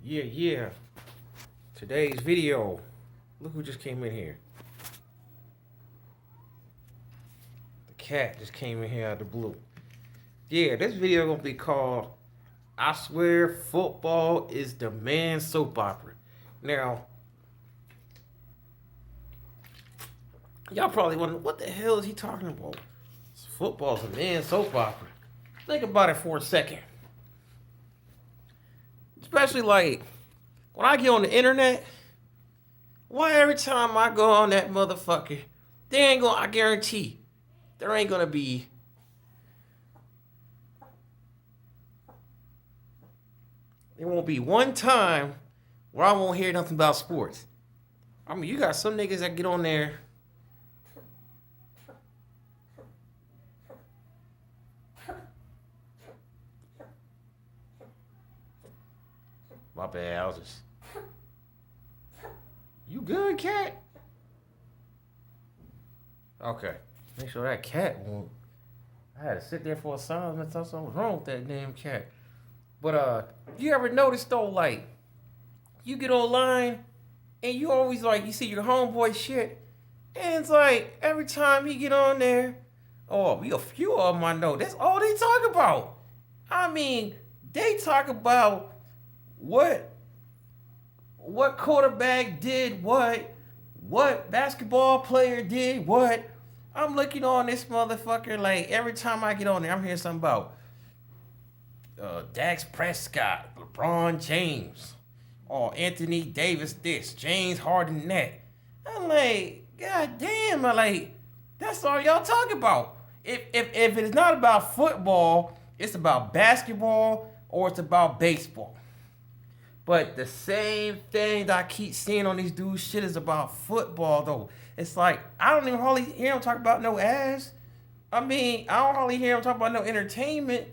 Yeah. Today's video. Look who just came in here. The cat just came in here out of the blue. Yeah, this video gonna be called I Swear Football is the Man Soap Opera. Now, y'all probably wondering, what the hell is he talking about? Football's a man soap opera. Think about it for a second. Especially like when I get on the internet, why every time I go on that motherfucker, I guarantee, there ain't gonna be there won't be one time where I won't hear nothing about sports. I mean, you got some niggas that get on there. My bad, I was just. You good, cat? Okay. Make sure that cat won't. I had to sit there for a second and thought something was wrong with that damn cat. But you ever notice though, like, you get online and you always like you see your homeboy shit, and it's like every time he get on there, we a few of them I know. That's all they talk about. I mean, they talk about what quarterback did what basketball player did what. I'm looking on this motherfucker like every time I get on there, I'm hearing something about Dax Prescott, LeBron James, or Anthony Davis this, James Harden that. I'm like, God damn, that's all y'all talk about. If it's not about football, it's about basketball or it's about baseball. But the same thing that I keep seeing on these dudes shit is about football though. It's like, I don't even hardly hear them talk about no ass. I mean, I don't hardly hear them talk about no entertainment.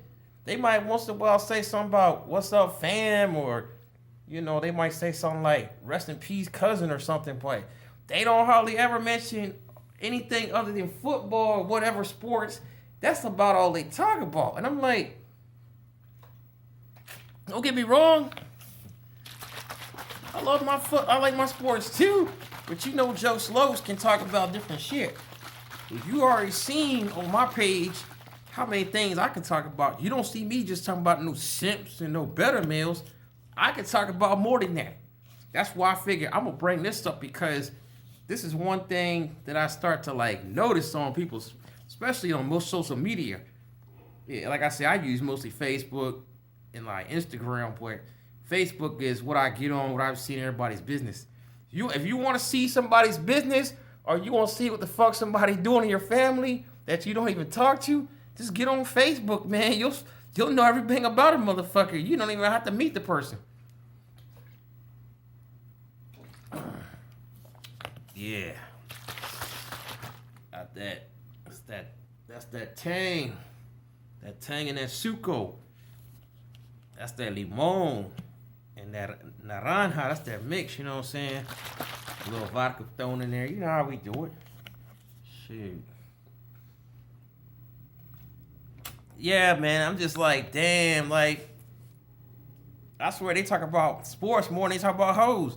They might once in a while say something about what's up fam, or, they might say something like rest in peace cousin or something, but they don't hardly ever mention anything other than football or whatever sports. That's about all they talk about. And I'm like, don't get me wrong, I like my sports too, but Jokz Lokz can talk about different shit. If you already seen on my page how many things I can talk about, you don't see me just talking about no simps and no better males. I can talk about more than that. That's why I figure I'm gonna bring this up, because this is one thing that I start to notice on people, especially on most social media. Yeah, like I said, I use mostly Facebook and Instagram, but Facebook is what I get on, what I've seen in everybody's business. If you want to see somebody's business, or you want to see what the fuck somebody doing in your family that you don't even talk to, just get on Facebook, man. You'll know everything about a motherfucker. You don't even have to meet the person. Yeah. Got that. That's that tang. That tang and that suco. That's that limon. And that naranja, that's that mix, you know what I'm saying? A little vodka thrown in there. You know how we do it. Shoot. Yeah, man, I'm just like, damn, I swear they talk about sports more than they talk about hoes.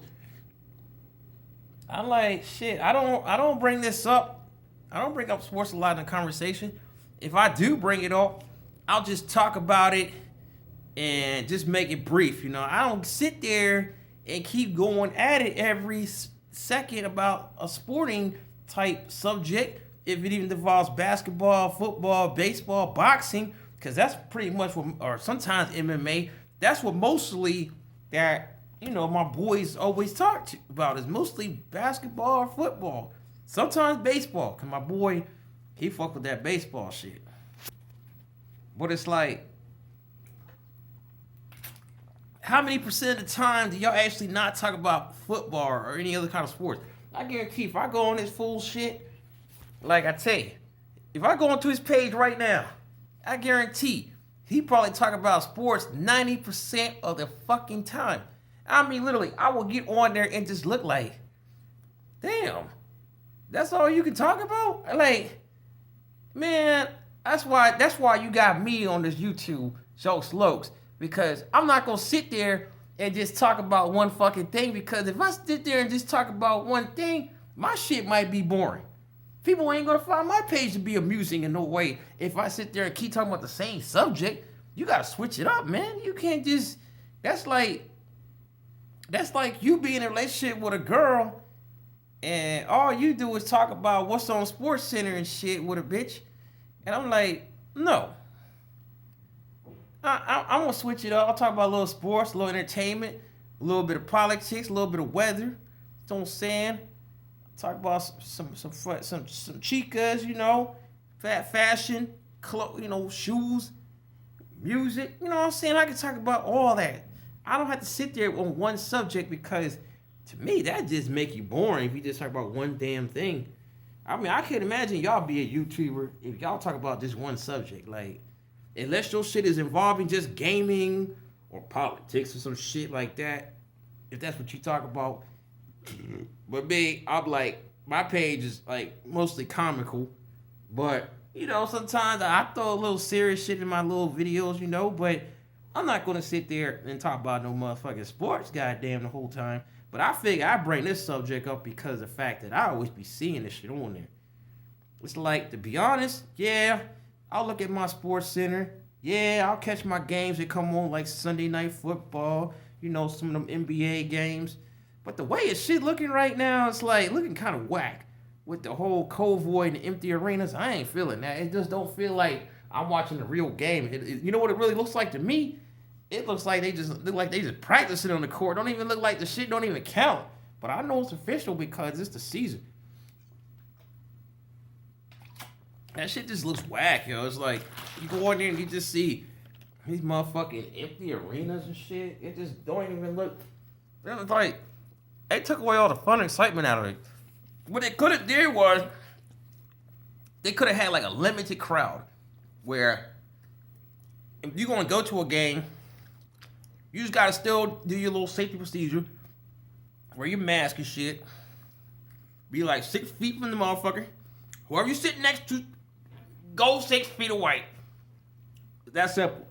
I'm like, shit, I don't bring this up. I don't bring up sports a lot in the conversation. If I do bring it up, I'll just talk about it and just make it brief. I don't sit there and keep going at it every second about a sporting type subject, if it even involves basketball, football, baseball, boxing, because that's pretty much what, or sometimes MMA, that's what mostly that, my boys always talk about, is mostly basketball or football. Sometimes baseball, because my boy, he fuck with that baseball shit. But it's like, how many percent of the time do y'all actually not talk about football or any other kind of sports? I guarantee if I go on this fool shit, like I tell you, if I go onto his page right now, I guarantee he probably talk about sports 90% of the fucking time. I mean, literally, I will get on there and just look like, damn, that's all you can talk about? Man, that's why you got me on this YouTube, Jokz Lokz. Because I'm not going to sit there and just talk about one fucking thing, because if I sit there and just talk about one thing, my shit might be boring. People ain't gonna find my page to be amusing in no way. If I sit there and keep talking about the same subject, you gotta switch it up, man. You can't just, that's like you being in a relationship with a girl and all you do is talk about what's on Sports Center and shit with a bitch. And I'm like, no. I'm gonna switch it up. I'll talk about a little sports, a little entertainment, a little bit of politics, a little bit of weather. You know what I'm saying? Talk about some chicas, you know, fashion, clothes, you know, shoes, music. You know what I'm saying? I can talk about all that. I don't have to sit there on one subject, because to me that just make you boring if you just talk about one damn thing. I mean, I can't imagine y'all be a YouTuber if y'all talk about just one subject. Like, unless your shit is involving just gaming or politics or some shit like that, if that's what you talk about. But me, I'm like, my page is like mostly comical, but you know, sometimes I throw a little serious shit in my little videos, you know, but I'm not gonna sit there and talk about no motherfucking sports goddamn the whole time. But I figure I bring this subject up because of the fact that I always be seeing this shit on there. It's like, to be honest, yeah, I'll look at my Sports Center. Yeah, I'll catch my games that come on like Sunday Night Football, you know, some of them NBA games. But the way it's shit looking right now, it's like looking kind of whack. With the whole cold void and empty arenas, I ain't feeling that. It just don't feel like I'm watching a real game. You know what it really looks like to me? It looks like they just practicing on the court. Don't even look like the shit don't even count. But I know it's official because it's the season. That shit just looks whack, yo. It's like you go in there and you just see these motherfucking empty arenas and shit. It just don't even look. It's like they took away all the fun and excitement out of it. What they could have did was they could have had like a limited crowd where if you're gonna go to a game, you just gotta still do your little safety procedure, wear your mask and shit, be like 6 feet from the motherfucker. Whoever you sit next to, go 6 feet away. That's simple.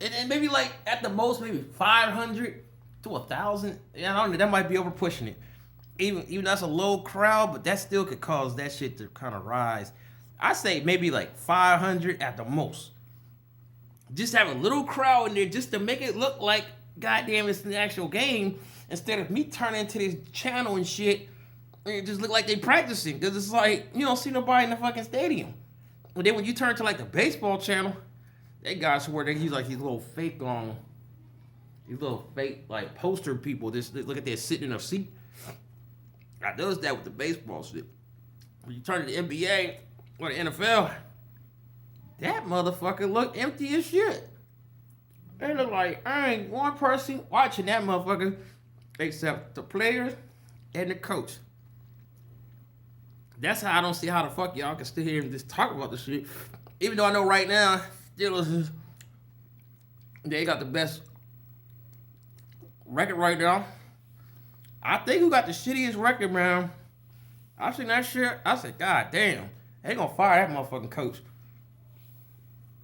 And maybe like at the most maybe 500 to 1,000. Yeah, I don't know. That might be over pushing it. Even that's a low crowd, but that still could cause that shit to kind of rise. I say maybe like 500 at the most. Just have a little crowd in there just to make it look like, goddamn, it's an actual game, instead of me turning into this channel and shit, and it just look like they practicing. Because it's like, you don't see nobody in the fucking stadium. But then when you turn to like the baseball channel, they guys swear they use like these little fake like poster people. Just look at that sitting in a seat. I noticed that with the baseball shit. When you turn to the NBA or the NFL, that motherfucker look empty as shit. They look like I ain't one person watching that motherfucker except the players and the coach. That's how I don't see how the fuck y'all can sit here and just talk about this shit. Even though I know right now, Steelers, they got the best record right now. I think who got the shittiest record, man. I seen that shit. I said, God damn, they gonna fire that motherfucking coach.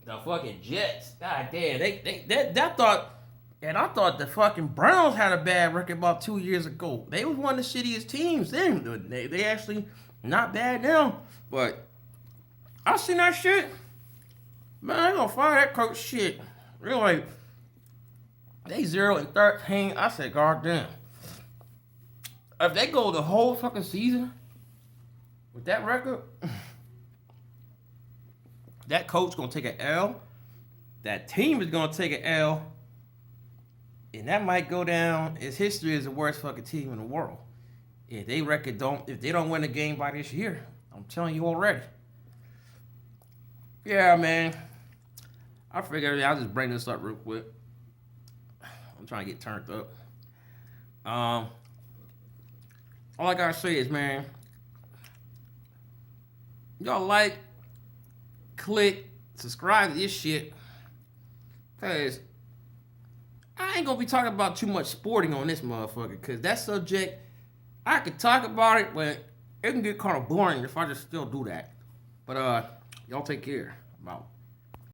The fucking Jets. God damn, I thought the fucking Browns had a bad record about 2 years ago. They was one of the shittiest teams then. They actually not bad now. But I seen that shit. Man, they gonna fire that coach shit. Real like they 0-13. I said, God damn. If they go the whole fucking season with that record, that coach gonna take an L. That team is gonna take an L. And that might go down as history as the worst fucking team in the world. If they don't win the game by this year, I'm telling you already. Yeah, man. I figured I'll just bring this up real quick. I'm trying to get turned up. All I gotta say is, man, y'all like, click, subscribe to this shit. Cause I ain't gonna be talking about too much sporting on this motherfucker. Cause that subject, I could talk about it, but it can get kind of boring if I just still do that. But y'all take care. I'm out.